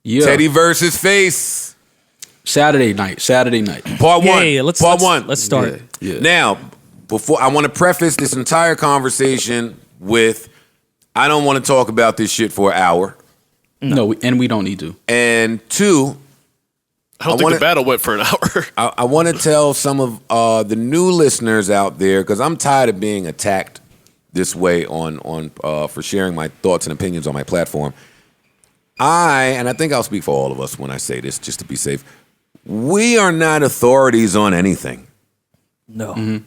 Yeah. Teddy versus Face. Saturday night. Part one. Yeah, let's start. Yeah. Now, before I want to preface this entire conversation with, I don't want to talk about this shit for an hour. No, and we don't need to. And two, I don't think the battle went for an hour. I want to tell some of the new listeners out there, because I'm tired of being attacked this way on for sharing my thoughts and opinions on my platform. And I think I'll speak for all of us when I say this, just to be safe. We are not authorities on anything. No. Mm-hmm.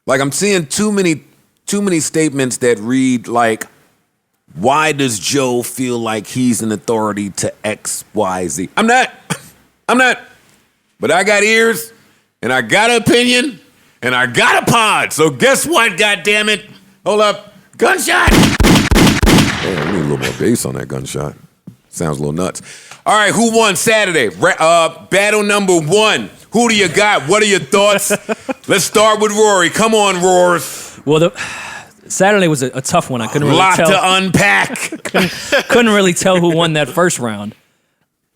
Like, I'm seeing too many statements that read like, why does Joe feel like he's an authority to X, Y, Z? I'm not. But I got ears, and I got an opinion, and I got a pod. So guess what, goddammit? Hold up. Gunshot! Damn, we need a little more bass on that gunshot. Sounds a little nuts. All right, who won Saturday? Battle number 1. Who do you got? What are your thoughts? Let's start with Rory. Come on, Roars. Well, Saturday was a tough one. I couldn't really tell. Lot to unpack. couldn't really tell who won that first round.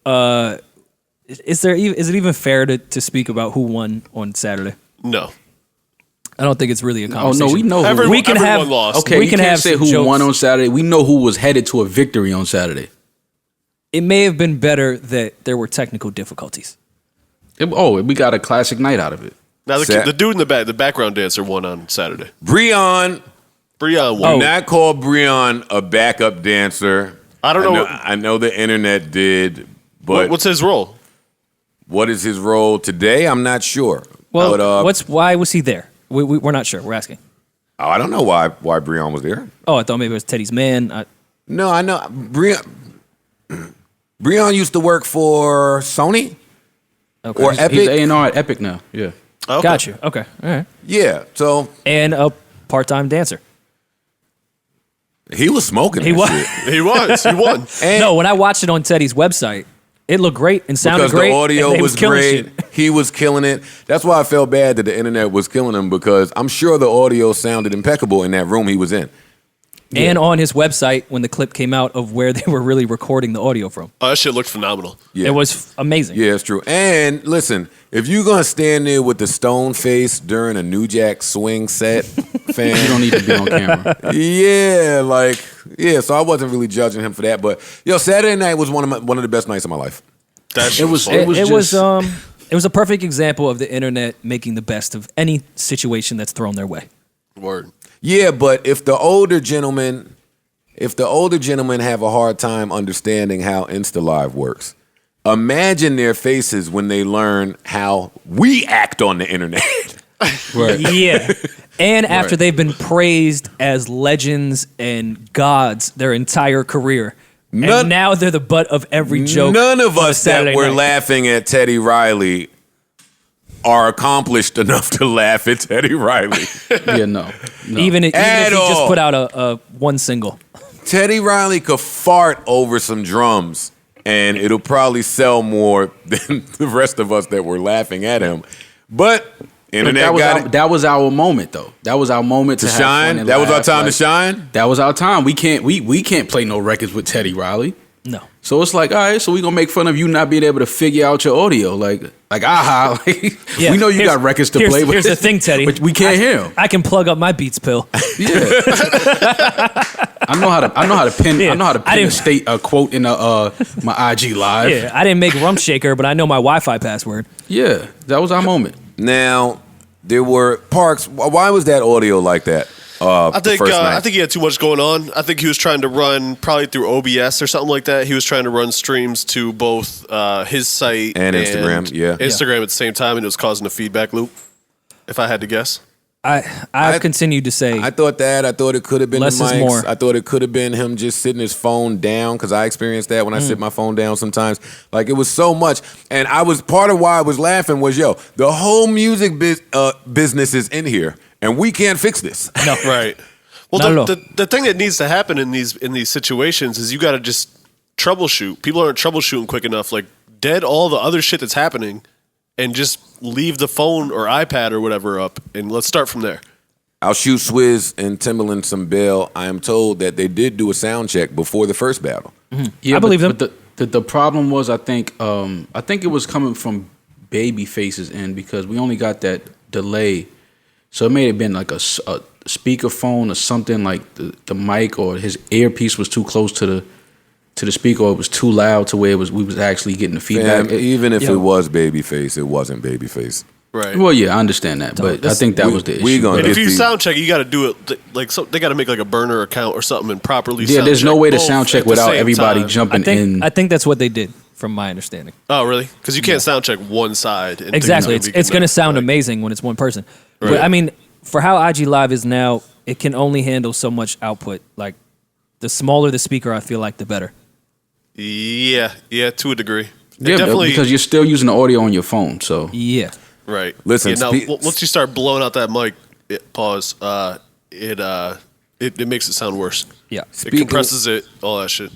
Is it even fair to speak about who won on Saturday? No. I don't think it's really a conversation. Oh no, we know. Everyone lost. Okay, we you can can't have say who jokes. won on Saturday. We know who was headed to a victory on Saturday. It may have been better that there were technical difficulties. We got a classic night out of it. Now the dude in the back, the background dancer, won on Saturday. Breon won. Not call Breon a backup dancer. I don't know. I know the internet did, but What's his role? what is his role today? I'm not sure. Well, But, why was he there? We're not sure. We're asking. I don't know why Breon was there. Oh, I thought maybe it was Teddy's man. No, I know Breon used to work for Sony Okay. or Epic. He's A&R at Epic now. Yeah. Okay. Got you. Okay. All right. Yeah, so And a part-time dancer. he was smoking. He that was. shit. He won. And No, when I watched it on Teddy's website, it looked great and sounded because great. the audio and they was killing great. shit. He was killing it. That's why I felt bad that the internet was killing him, because I'm sure the audio sounded impeccable in that room he was in. And on his website, when the clip came out of where they were really recording the audio from, Oh, that shit looked phenomenal. Yeah. it was amazing. Yeah, it's true. And listen, if you're gonna stand there with the stone face during a New Jack Swing set, fam, You don't need to be on camera. So I wasn't really judging him for that. But Saturday night was one of the best nights of my life. That shit was fun. It was a perfect example of the internet making the best of any situation that's thrown their way. Word. Yeah, but if the older gentlemen have a hard time understanding how Insta Live works, imagine their faces when they learn how we act on the internet. Right. Yeah. And after they've been praised as legends and gods their entire career. And now they're the butt of every joke. None of on a us that Saturday were night. laughing at Teddy Riley are accomplished enough to laugh at Teddy Riley. Yeah, no. Even if he just all. put out a one single. Teddy Riley could fart over some drums, and it'll probably sell more than the rest of us that were laughing at him. But internet That was our moment, though. That was our moment to have shine. fun and That was our laugh. time to shine. That was our time. We can't play no records with Teddy Riley. No. So it's like, all right, so we gonna make fun of you not being able to figure out your audio, like aha. Yeah. We know you got records to play with. Here's the thing, Teddy. But we can't hear him. I can plug up my Beats pill. Yeah. I know how to pin. Yeah. I know how to I pin didn't- a quote in my IG live. Yeah, I didn't make Rum Shaker, but I know my Wi-Fi password. Yeah, that was our moment. Now, there were Parks. Why was that audio like that? I think he had too much going on. I think he was trying to run probably through OBS or something like that. He was trying to run streams to both his site And Instagram, yeah. Instagram at the same time, and it was causing a feedback loop. If I had to guess, I've continued to say I thought it could have been Less the is mics. more. I thought it could have been him just sitting his phone down, because I experienced that when I sit my phone down sometimes. Like, it was so much. And part of why I was laughing was, the whole music business is in here, and we can't fix this. no. right? Well, Not at all. the thing that needs to happen in these situations is you got to just troubleshoot. People aren't troubleshooting quick enough. Like, dead all the other shit that's happening, and just leave the phone or iPad or whatever up, and let's start from there. I'll shoot Swizz and Timbaland some bail. I am told that they did do a sound check before the first battle. Yeah, I believe them. But The problem was, I think it was coming from Babyface's end because we only got that delay, so it may have been like a speakerphone or something, like the mic or his earpiece was too close to the speaker, or it was too loud to where we was actually getting the feedback. Even if it was Babyface, it wasn't Babyface. Right. Well, yeah, I understand that, but I think that was the issue. gonna And get if you these- sound check, you got to do it like they got to make like a burner account or something and properly. Yeah, sound there's no check way to both sound check at the without same everybody time. jumping in. I think that's what they did, from my understanding. Oh, really? Because you can't sound check one side. And Exactly. think It's going to sound like- amazing when it's one person. Right. But I mean, for how IG Live is now, it can only handle so much output. Like, the smaller the speaker, I feel like, the better. Yeah, to a degree. Yeah, definitely. because you're still using the audio on your phone, so Yeah. Right. Listen, Yeah, now, once you start blowing out that mic, pause. It makes it sound worse. Yeah. It compresses it, all that shit.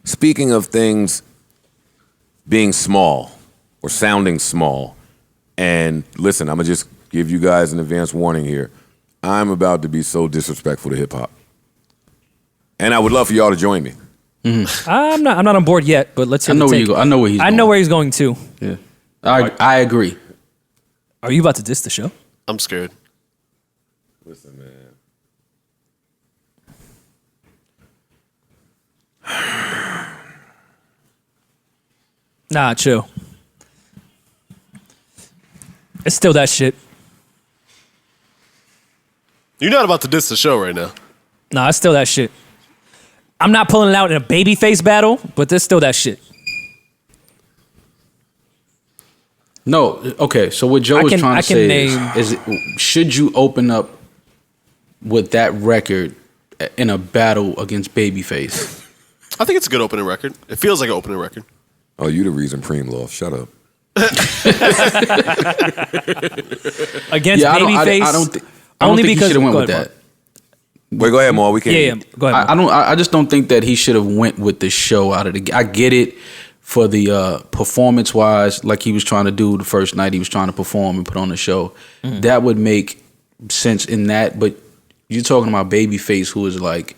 Speaking of things being small or sounding small, and listen, I'm gonna just give you guys an advance warning here. I'm about to be so disrespectful to hip hop, and I would love for y'all to join me. I'm not on board yet, but let's hear I know the where take. you go. I know where he's I going. know where he's going too. Yeah, I agree. Are you about to diss the show? I'm scared. Listen, man. Nah, chill. It's still that shit. You're not about to diss the show right now. Nah, it's still that shit. I'm not pulling it out in a Babyface battle, but there's still that shit. No, okay. So what Joe I was can- trying I to can say name- is, should you open up with that record in a battle against Babyface? I think it's a good opening record. It feels like an opening record. Oh, you the reason Preem lost. Shut up. Against Yeah, Babyface. I don't think he should have went go with ahead, that. Wait, go ahead, Maul. We can't. Yeah, go ahead. I don't. I just don't think that he should have went with the show out of the. I get it for the performance wise, like he was trying to do the first night. He was trying to perform and put on the show. That would make sense in that. But you're talking about Babyface, who is like,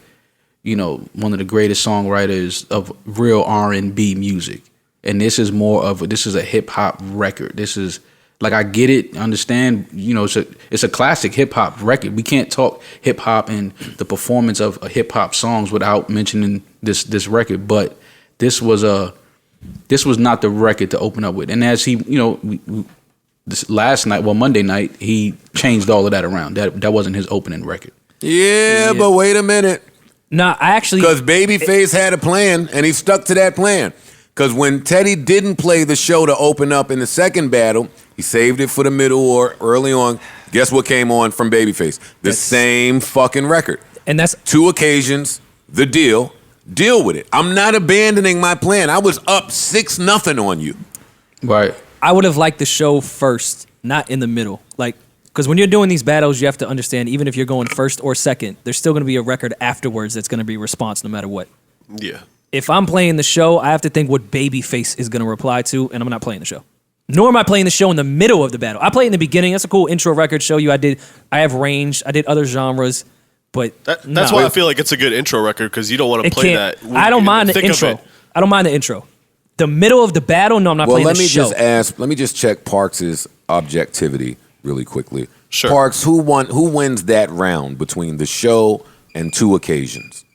you know, one of the greatest songwriters of real R&B music, and this is more of this is a hip hop record. This is. Like, I get it, understand, you know, it's a classic hip hop record. We can't talk hip hop and the performance of hip hop songs without mentioning this record. But this was not the record to open up with. And as he, you know, this last night, well, Monday night, he changed all of that around. That wasn't his opening record. Yeah, but wait a minute. Nah, I actually. Because Babyface had a plan, and he stuck to that plan. Because when Teddy didn't play the show to open up in the second battle, he saved it for the middle or early on. Guess what came on from Babyface? The same fucking record. And that's 2 occasions, the deal. Deal with it. I'm not abandoning my plan. I was up 6-0 on you. Right. I would have liked the show first, not in the middle. Like, because when you're doing these battles, you have to understand, even if you're going first or second, there's still going to be a record afterwards that's going to be response no matter what. Yeah. If I'm playing the show, I have to think what Babyface is going to reply to, and I'm not playing the show. Nor am I playing the show in the middle of the battle. I play in the beginning. That's a cool intro record. Show you I have range. I did other genres, but That's why I feel like it's a good intro record, because you don't want to it play can't. that. I don't in mind the thick of intro. it. I don't mind the intro. The middle of the battle, no, I'm not Well, playing let the me show. just ask. Let me just check Parks' objectivity really quickly. Sure. Parks, who wins that round between the show and 2 occasions?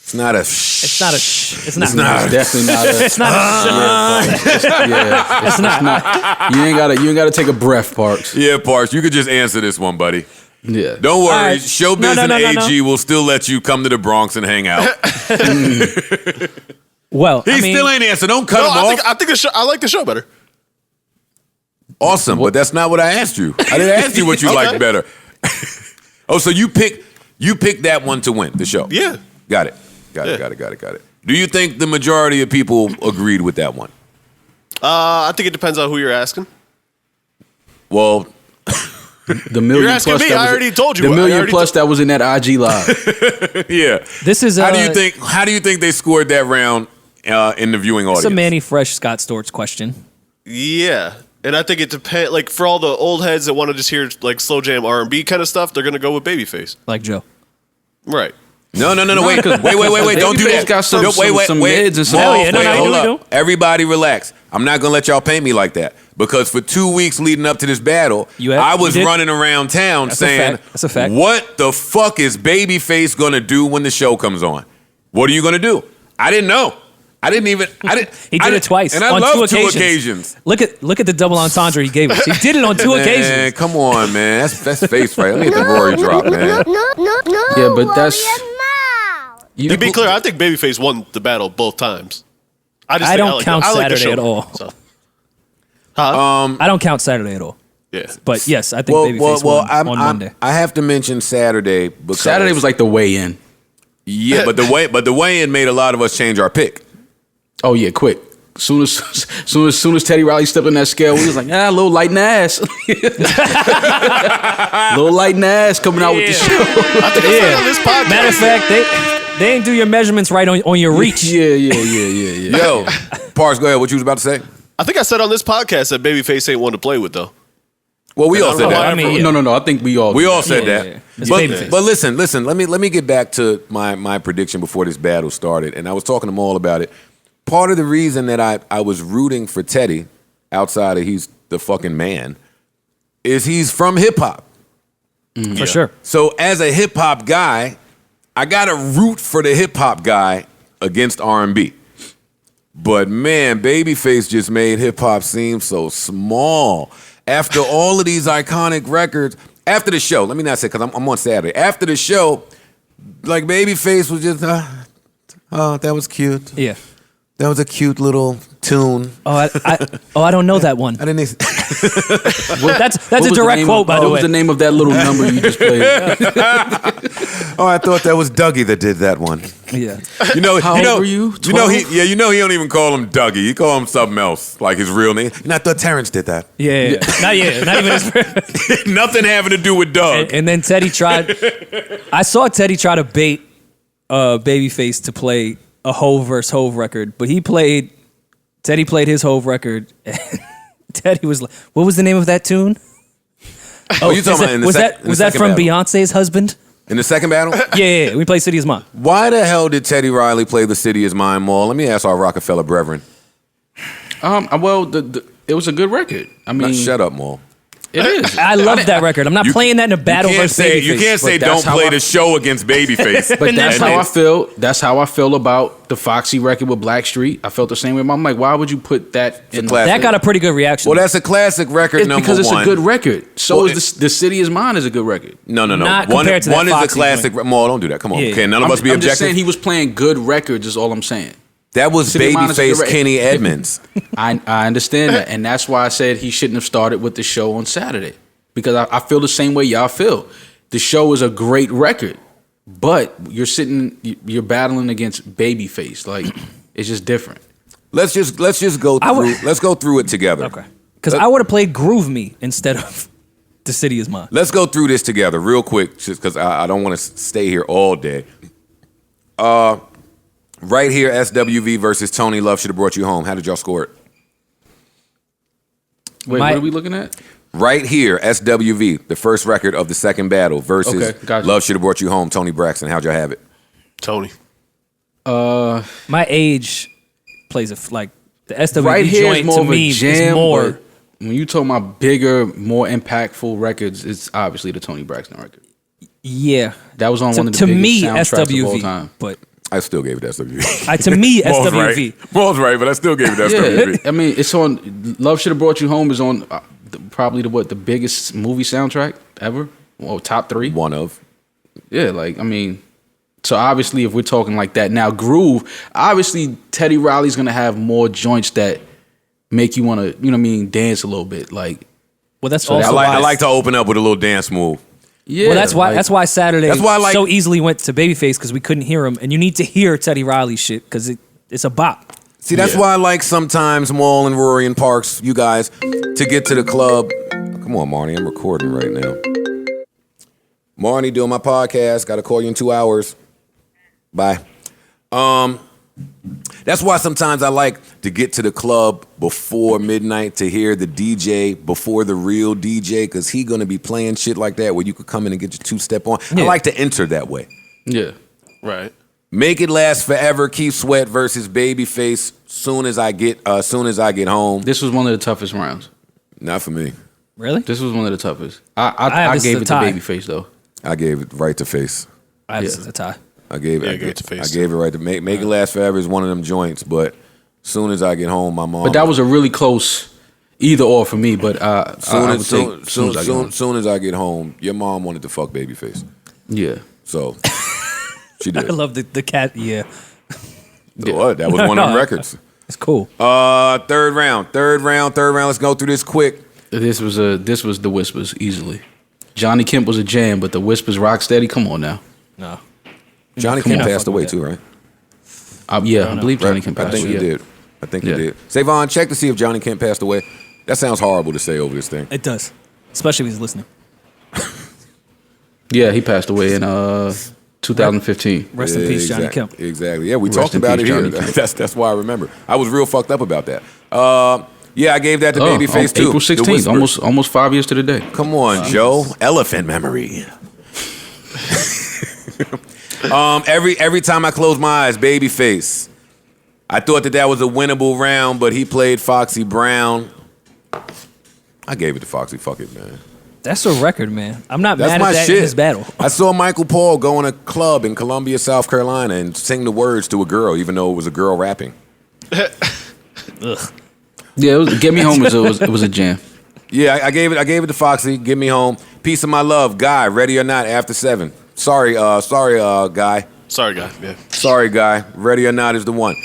It's not a. It's not a. It's not. It's definitely not a. It's not a show. Yeah, it's not. You ain't gotta take a breath, Parks. Yeah, Parks, you could just answer this one, buddy. Yeah. Don't worry, All right. Showbiz No, and no. AG will still let you come to the Bronx and hang out. Well, He I mean, still ain't answer. Don't cut No, him off. I think the show. I like the show better. Awesome, but that's not what I asked you. I didn't ask you what you Okay. like better. Oh, so you pick that one to win the show. Yeah. Got it. Yeah. Got it. Do you think the majority of people agreed with that one? I think it depends on who you're asking. Well, The million You're asking plus me. that I was- already told you. The I million already plus that was in that IG live. yeah. this is How do you think they scored that round in the viewing It's audience? a Manny Fresh Scott Storch question. Yeah, and I think it depends. Like for all the old heads that want to just hear like slow jam R&B kind of stuff, they're gonna go with Babyface. Like Joe. Right. No, wait. Don't do that. Got some, No, wait. some meds and some. Hell yeah, Hold do. up. Everybody relax. I'm not going to let y'all paint me like that. Because for 2 weeks leading up to this battle, I was running around town saying, That's a fact. What the fuck is Babyface going to do when the show comes on? What are you going to do? I didn't know. I didn't. He did it twice. And I on love 2 occasions. Look at the double entendre he gave us. He did it on 2 occasions. Man, come on, man. That's face right. Let me get the Rory drop, man. No. Yeah, but that's. To be clear, I think Babyface won the battle both times. I don't count Saturday at all. So. I don't count Saturday at all. Yeah. But yes, I think Babyface won on Monday. I have to mention Saturday because Saturday was like the weigh-in. Yeah, but the weigh-in made a lot of us change our pick. Oh yeah, quick. Soon as Teddy Riley stepped on that scale, we was like, a little light in the ass. Little light in the ass coming out with the show. I think I said on this podcast. Matter of fact, they ain't do your measurements right on your reach. Yeah. Yo, Parks, go ahead. What you was about to say? I think I said on this podcast that Babyface ain't one to play with, though. Well, we all I said don't know that. why I mean, No. I think we all said that. Yeah. It's Babyface. But listen. Let me get back to my prediction before this battle started, and I was talking to Maul about it. Part of the reason that I was rooting for Teddy, outside of he's the fucking man, is he's from hip hop. For sure. So as a hip hop guy, I gotta root for the hip hop guy against R&B. But man, Babyface just made hip hop seem so small. After all of these iconic records, after the show, let me not say because I'm on Saturday. After the show, like Babyface was just, oh, that was cute. Yeah. That was a cute little tune. I don't know that one. I didn't. That's a direct quote, by the way. What was the name of that little number you just played? Oh, I thought that was Dougie that did that one. Yeah. How old were you? 12? He don't even call him Dougie. He call him something else, like his real name. And I thought Terrence did that. Yeah. Not even his. Nothing having to do with Doug. And then Teddy tried. I saw Teddy try to bait Babyface to play a Hove versus Hove record, but Teddy played his Hove record. And Teddy was like, "What was the name of that tune?" Oh, you talking about was that from Beyonce's husband? In the second battle? Yeah. We played City Is Mine. Why the hell did Teddy Riley play The City Is Mine Mall? Let me ask our Rockefeller brethren. Well, it was a good record. I mean, Shut up, Maul. it is. I love that record. I'm not playing that in a battle versus Babyface. You can't say But that's don't how play I- the show against Babyface. But that's how I feel. That's how I feel about the Foxy record with Blackstreet. I felt the same way. I'm like, why would you put that in? classic. That got a pretty good reaction. Well, that's a classic record, It's number because it's one. a good record. So Well, is the City Is Mine is a good record. No. Not One compared to that is a Foxy classic. Maul, don't do that. Come on. Yeah. Okay, none of us be I'm just objective. saying he was playing good records. Is all I'm saying. That was City of Mine is a good Babyface record. Kenny Edmonds. I understand that, and that's why I said he shouldn't have started with the show on Saturday, because I feel the same way y'all feel. The show is a great record, but you're battling against Babyface. Like, it's just different. Let's just go through. Let's go through it together. Okay. Because I would have played Groove Me instead of The City Is Mine. Let's go through this together real quick, just because I don't want to stay here all day. Right here, SWV versus Tony Love Should Have Brought You Home. How did y'all score it? Wait, what are we looking at? Right here, SWV, the first record of the second battle versus Okay, gotcha. Love Should Have Brought You Home, Tony Braxton. How'd y'all have it? Tony. My age plays like the SWV Right here is joint more to of a me jam. is more. But when you talk about bigger, more impactful records, it's obviously the Tony Braxton record. Yeah. That was on one of the to biggest me, soundtracks of all SWV. time. But I still gave it to SWV. to me, Maul's SWV. right. Maul's right, but I still gave it to SWV. Yeah, I mean, it's on. Love Should Have Brought You Home is on probably the biggest movie soundtrack ever. Well, top 3. One of. Yeah, like I mean, so obviously if we're talking like that now, Groove. Obviously, Teddy Riley's gonna have more joints that make you want to, you know what I mean, dance a little bit. Like, Well, that's So also I why. like to open up with a little dance move. yeah, Well, that's why. like- That's why Saturday That's why I like- so easily went to Babyface because we couldn't hear him, and you need to hear Teddy Riley shit because it's a bop. See, that's Yeah. why I like sometimes Maul and Rory and Parks, you guys, to get to the club. Come on, Marnie, I'm recording right now. Marnie, doing my podcast. Got to call you in 2 hours. Bye. That's why sometimes I like to get to the club before midnight to hear the DJ before the real DJ, because he going to be playing shit like that where you could come in and get your 2-step on. Yeah. I like to enter that way. yeah. Right. Make It Last Forever, Keith Sweat versus Babyface. Soon as I get home. This was one of the toughest rounds. Not for me. Really? This was one of the toughest. I gave it to Babyface though. I gave it right to Face. I have this as a tie. I gave it to Face. I gave it right to Make It Last Forever is one of them joints, but soon as I get home, my mom. But that was a really close either or for me. But soon as I get home, your mom wanted to fuck Babyface. Yeah. So she did. I love the cat. Yeah. What? That was one of them records. It's cool. Third round. Let's go through this quick. This was the Whispers easily. Johnny Kemp was a jam, but the Whispers Rocksteady. Come on now. No. Johnny Kemp passed away too, right? I believe Johnny Kemp passed away. I think he did. I think he did. Savon, check to see if Johnny Kemp passed away. That sounds horrible to say over this thing. It does, especially if he's listening. Yeah, he passed away in 2015. Rest in peace, Johnny Kemp. Exactly. Yeah, we Rest talked in about peace, it here. Johnny Kemp. That's why I remember. I was real fucked up about that. Yeah, I gave that to Babyface too. April 16th, almost 5 years to the day. Come on, Joe. Elephant memory. Every time I close my eyes, Babyface. I thought that was a winnable round, but he played Foxy Brown. I gave it to Foxy. Fuck it, man. That's a record, man. I'm not That's mad my at that shit. in this battle. I saw Michael Paul go in a club in Columbia, South Carolina, and sing the words to a girl, even though it was a girl rapping. Ugh. Yeah, Get Me Home was a jam. Yeah, I gave it to Foxy. Get Me Home. Piece of My Love. Guy, Ready or Not, After 7. Sorry, Guy. Sorry, guy. Yeah. Sorry, Guy. Ready or Not is the one.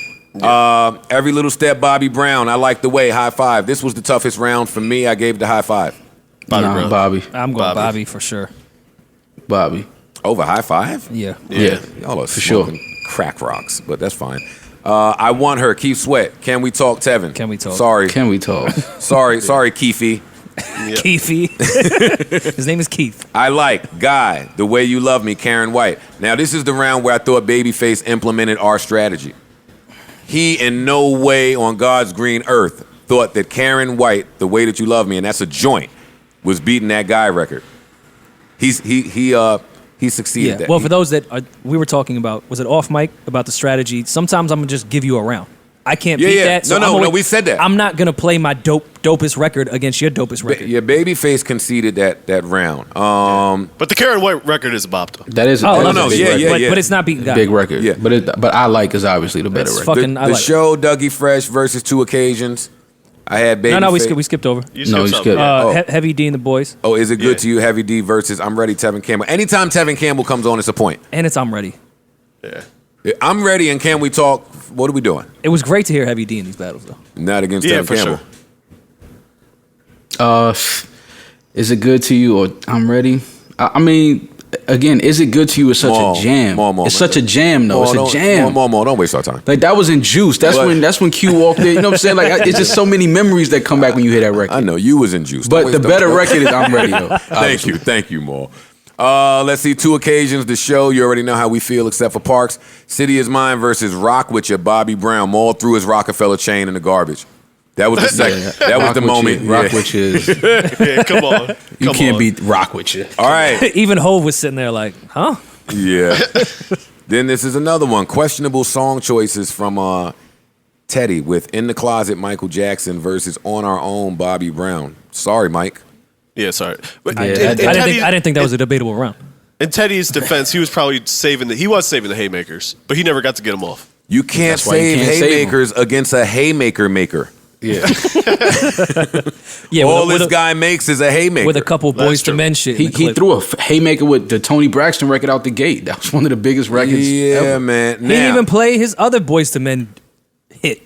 Every Little Step, Bobby Brown. I Like the Way. High Five. This was the toughest round for me. I gave it the High Five. Bobby. I'm going Bobby for sure. Bobby. Over High Five? Yeah. Y'all are for sure. Crack rocks, but that's fine. I Want Her. Keith Sweat. Can We Talk, Tevin? Can We Talk? Sorry. Can we talk? Sorry, Keefy. Keefy. His name is Keith. I Like, Guy, The Way You Love Me, Karen White. Now, this is the round where I thought Babyface implemented our strategy. He, in no way on God's green earth, thought that Karen White, The Way That You Love Me, and that's a joint, was beating that Guy record. He succeeded that. Well, for those that we were talking about, was it off mic about the strategy? Sometimes I'm gonna just give you a round. I can't beat that. So No, we said that. I'm not gonna play my dopest record against your dopest record. Yeah, Babyface conceded that round. But the Karen White record is a bop, though. That is. Oh, that no, is a big record. But it's not beating Guy. Big record. Yeah. But I Like is obviously the better It's record. fucking- I The like it. show Dougie Fresh versus Two Occasions. I had Babyface. No, we skipped over. You No, skipped you something. skipped. Heavy D and the boys, Oh, is it good Yeah. to you, Heavy D versus I'm Ready, Tevin Campbell? Anytime Tevin Campbell comes on, it's a point. and it's I'm Ready. Yeah. I'm ready, and Can We Talk? What are we doing? It was great to hear Heavy D in these battles, though. Not against Yeah, Tevin for Campbell. sure. Is it good to you or I'm ready? I mean, again, is it good to you is such a jam. It's such a jam, though. It's a jam. Don't waste our time. Like that was in Juice. That's when Q walked in. You know what I'm saying? Like it's just so many memories that come back when you hear that record. I know you was in Juice. But the better record is I'm Ready, though. Thank you, Maul. Let's see, Two Occasions, the show. You already know how we feel, except for Parks. City Is Mine versus Rock With Ya, Bobby Brown. Maul threw his Rockefeller chain in the garbage. That was the second. That was the moment. Rock with you is. Yeah, come on. You can't beat Rock with you. All right. Even Hove was sitting there like, huh? Yeah. Then this is another one. Questionable song choices from Teddy with In the Closet, Michael Jackson versus On Our Own, Bobby Brown. Sorry, Mike. Yeah, sorry. But Yeah, I didn't think that was a debatable round. In Teddy's defense, he was probably saving the haymakers, but he never got to get them off. You can't That's why you save can't save 'em. haymakers against a haymaker maker. Yeah. Yeah, All with this a, guy makes is a haymaker. with a couple That's Boys to true. Men shit. He in the clip. threw a haymaker with the Tony Braxton record out the gate. That was one of the biggest records Yeah, ever. man. He didn't even play his other Boys to Men hit.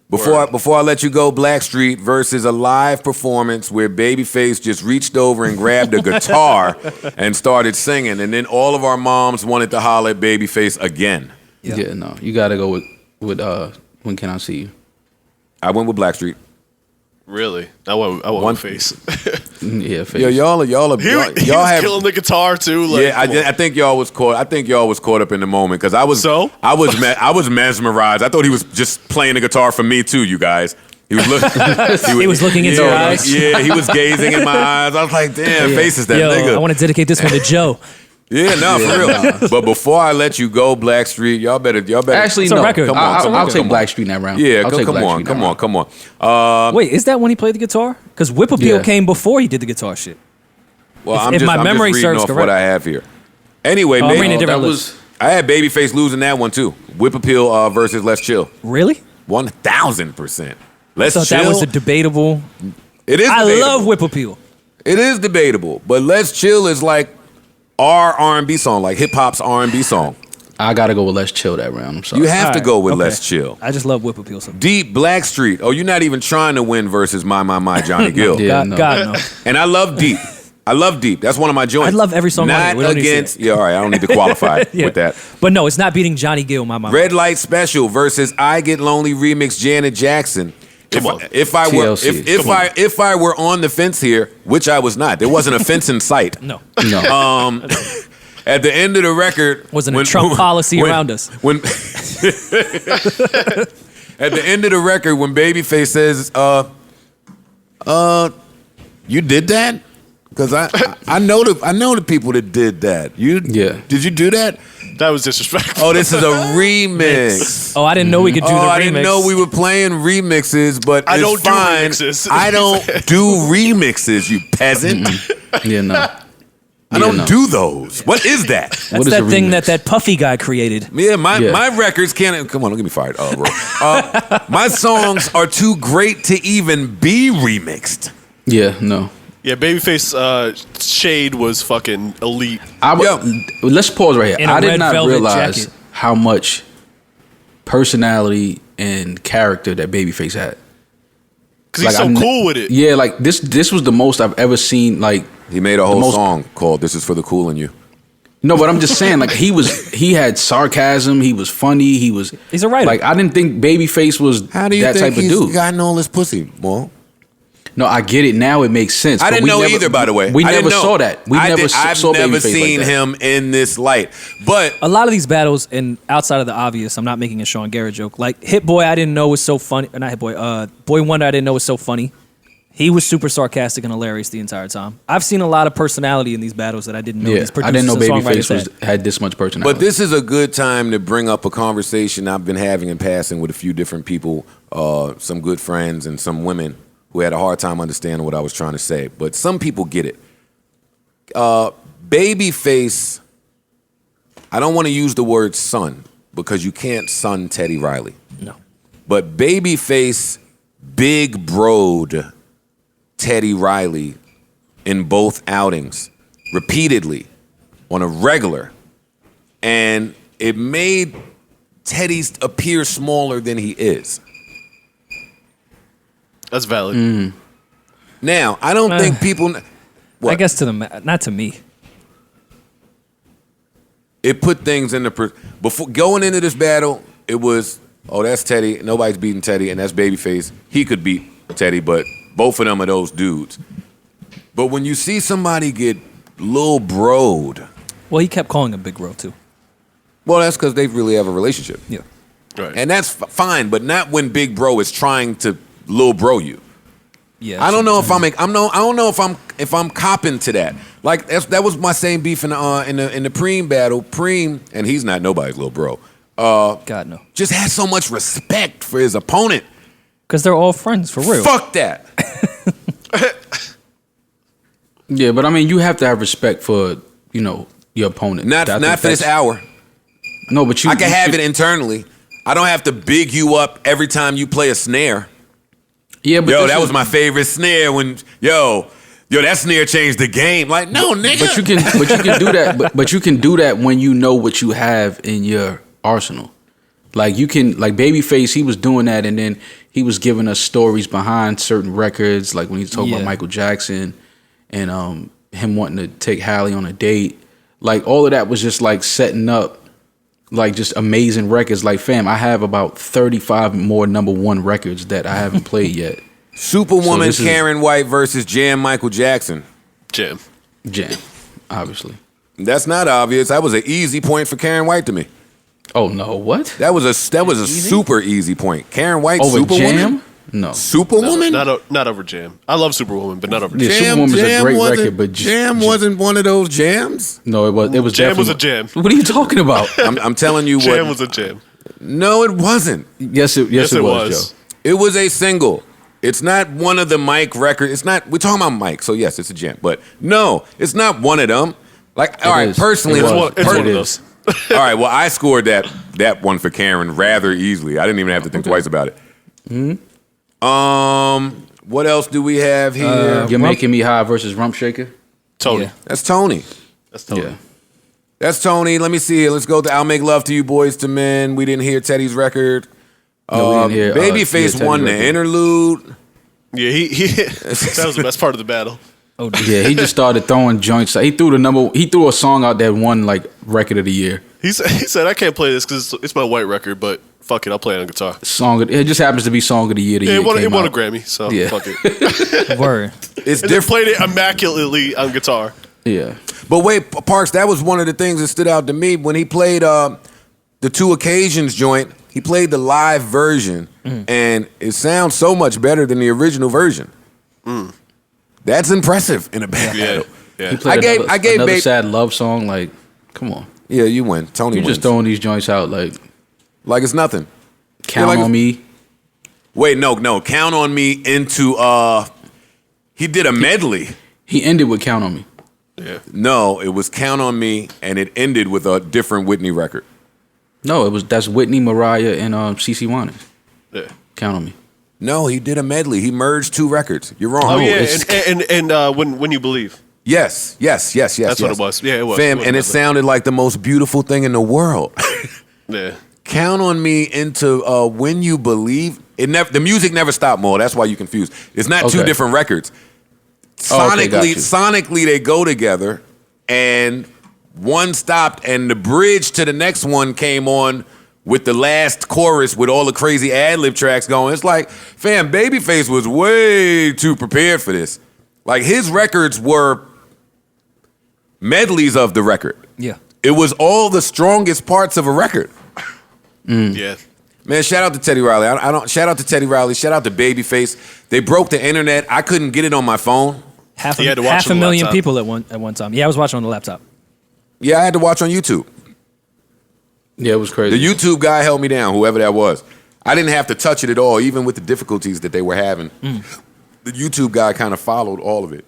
Before I let you go, Blackstreet versus a live performance where Babyface just reached over and grabbed a guitar and started singing, and then all of our moms wanted to holler at Babyface again. Yeah, no. You got to go with When Can I See You? I went with Blackstreet. Really? I want Face. Yeah, face. Yo, y'all He was have killing the guitar too. Like, yeah. I think y'all was caught. I think y'all was caught up in the moment because I was. So? I was mesmerized. I thought he was just playing the guitar for me too. You guys. He was looking. He was looking into your eyes. Yeah, he was gazing in my eyes. I was like, damn, Face is that Yo, nigga. I want to dedicate this one to Joe. Yeah, no, for real. But before I let you go, Blackstreet, y'all better. Actually, It's a no. record. Come on, I'll take Blackstreet in that round. Yeah, I'll take come Blackstreet in that round. on. Wait, is that when he played the guitar? Because Whip Appeal Yeah. came before he did the guitar shit. Well, If I'm my just memory reading serves off correct. what I have here. Anyway, I'm reading a baby, different that list. I had Babyface losing that one too. Whip Appeal versus Let's Chill. Really? 1000%. Let's I thought Chill. that was a debatable. It is. I debatable. love Whip Appeal. It is debatable, but Let's Chill is like our R&B song, like hip hop's R&B song. I gotta go with Let's Chill that round. I'm sorry. You have to All go right, with okay. Let's Chill. I just love Whip Appeal so much. Deep Blackstreet. Oh, you're not even trying to win versus My Johnny Gill. Yeah. God, no. God no. And I love Deep. I love Deep. That's one of my joints. I love every song on Not it. We don't need to say against. it. Yeah, all right. I don't need to qualify Yeah. with that. But no, it's not beating Johnny Gill. My mom. Red Light Special versus I Get Lonely remix Janet Jackson. Come on. If I were TLC. if I were on the fence here, which I was not, there wasn't a fence in sight. No. No. At the end of the record, Wasn't a Trump policy around us. When at the end of the record, when Babyface says, you did that? Because I know the people that did that. Did you do that? That was disrespectful. Oh, this is a remix. Oh, I didn't know we could do the remix. I didn't know we were playing remixes, but I it's don't do fine. remixes. I don't do remixes, you peasant. Yeah, no. I don't do those. What is that? That's What is that a thing remix? that Puffy guy created. Yeah, my Yeah. records can't. Come on, don't get me fired. My songs are too great to even be remixed. Yeah, no. Yeah, Babyface Shade was fucking elite. Let's pause right here. In a I did red not velvet realize jacket. how much personality and character that Babyface had. Because he's so cool with it. Yeah, like this was the most I've ever seen. Like He made a whole most- song called "This Is for the Cool in You." no, but I'm just saying, like he had sarcasm. He was funny. He's a writer. Like I didn't think Babyface was How do you that think type of he's dude. gotten all this pussy? Well, No, I get it now. It makes sense. I but didn't we know never, either. By the way, we I never didn't know. saw that. I've saw never Babyface seen like that. him in this light. But A lot of these battles, and outside of the obvious, I'm not making a Sean Garrett joke. Like Hit Boy, I didn't know was so funny. Or not Hit Boy. Boy Wonder, I didn't know was so funny. He was super sarcastic and hilarious the entire time. I've seen a lot of personality in these battles that I didn't know. Yeah, These I producers didn't know and Babyface songwriters had this much personality. But this is a good time to bring up a conversation I've been having in passing with a few different people, some good friends and some women who had a hard time understanding what I was trying to say. But some people get it. Babyface, I don't want to use the word son because you can't son Teddy Riley. No. But Babyface big bro'd Teddy Riley in both outings repeatedly on a regular. And it made Teddy appear smaller than he is. That's valid. Now, I don't think people... What? I guess to the not to me. It put things into... Before going into this battle, it was, oh, that's Teddy. Nobody's beating Teddy, and that's Babyface. He could beat Teddy, but both of them are those dudes. But when you see somebody get Lil Bro'd, Well, he kept calling him Big Bro too. well, that's because they really have a relationship. Yeah. Right. And that's fine, but not when Big Bro is trying to Lil Bro you. Yeah. I don't know if I don't know if I'm copping to that. Like that was my same beef in the Preem battle. Preem, and he's not nobody's little bro. God no. Just had so much respect for his opponent. Because they're all friends for real. Fuck that. yeah, but I mean, you have to have respect for your opponent. Not I for think this that's- hour. No, but I can have it internally. I don't have to big you up every time you play a snare. Yeah, but Yo, that was my favorite snare when yo, that snare changed the game. Like, no, nigga. But you can do that. But you can do that when you know what you have in your arsenal. Like you can, like Babyface, he was doing that, and then he was giving us stories behind certain records, like when he was talking about Michael Jackson and him wanting to take Halle on a date. Like all of that was just like setting up, like just amazing records. Like fam, I have about 35 more #1 records that I haven't played yet. Superwoman So Karen White versus Jam Michael Jackson. Jam. Obviously. That's not obvious. That was an easy point for Karen White to me. Oh no, what? That was a super easy point. Karen White, Over Superwoman. Jam? No. Superwoman? Not over Jam. I love Superwoman, but not over Yeah, Jam. Superwoman's a great record, but Jam wasn't one of those jams. No, it was Jam was a definitely- jam. What are you talking about? I'm telling you Jam what. was a jam. No, it wasn't. yes, it was, Joe. It was a single. It's not one of the Mike records. It's not. We're talking about Mike, so yes, it's a jam. But no, it's not one of them. Like, all right, is. personally, It It's was. one of It those. all right. Well, I scored that one for Karen rather easily. I didn't even have to think twice about it. What else do we have here? You're Making Me High versus Rump Shaker. Tony. Yeah. That's Tony. That's Tony. Yeah. That's Tony. Let me see here. Let's go to I'll Make Love to You, Boys to Men. We didn't hear Teddy's record. No, we didn't hear, Babyface Teddy won the record. interlude. Yeah, he that was the best part of the battle. Oh, dude. Yeah, he just started throwing joints. He threw a song out that won like record of the year. He said, I can't play this because it's my white record, but fuck it, I'll play it on guitar. It just happens to be song of the year. Yeah, it won a came out. Grammy, so Yeah. fuck it. Word. It's And they different. played it immaculately on guitar. Yeah. But wait, Parks, that was one of the things that stood out to me when he played the Two Occasions joint. He played the live version, and it sounds so much better than the original version. That's impressive in a battle. Yeah. He Yeah. played I gave another Babe- sad love song. Like, come on. Yeah, you win. Tony You wins. just throwing these joints out like Like it's nothing. Count like on it's- Me. Wait, no. Count on Me into he did a medley. He ended with Count on Me. Yeah. No, it was Count on Me, and it ended with a different Whitney record. No, that's Whitney, Mariah, and CeCe Winans. Yeah. Count on Me. No, he did a medley. He merged two records. You're wrong. Oh, yeah, it's- and when you believe. Yes. That's what it was. Yeah, it was. Fam, It was and it medley. sounded like the most beautiful thing in the world. Yeah. Count on Me into When You Believe. The music never stopped, Mo. That's why you're confused. It's not two Okay. different records. Oh, okay, got you. Sonically, they go together, and one stopped, and the bridge to the next one came on with the last chorus with all the crazy ad-lib tracks going. It's like, fam, Babyface was way too prepared for this. Like, his records were medleys of the record. Yeah. It was all the strongest parts of a record. Yeah. Man, shout out to Teddy Riley. I don't shout out to Teddy Riley. Shout out to Babyface. They broke the internet. I couldn't get it on my phone. Half He had to watch half on a the million laptop. people at one time. Yeah, I was watching on the laptop. Yeah, I had to watch on YouTube. Yeah, it was crazy. The YouTube guy held me down, whoever that was. I didn't have to touch it at all, even with the difficulties that they were having. The YouTube guy kind of followed all of it.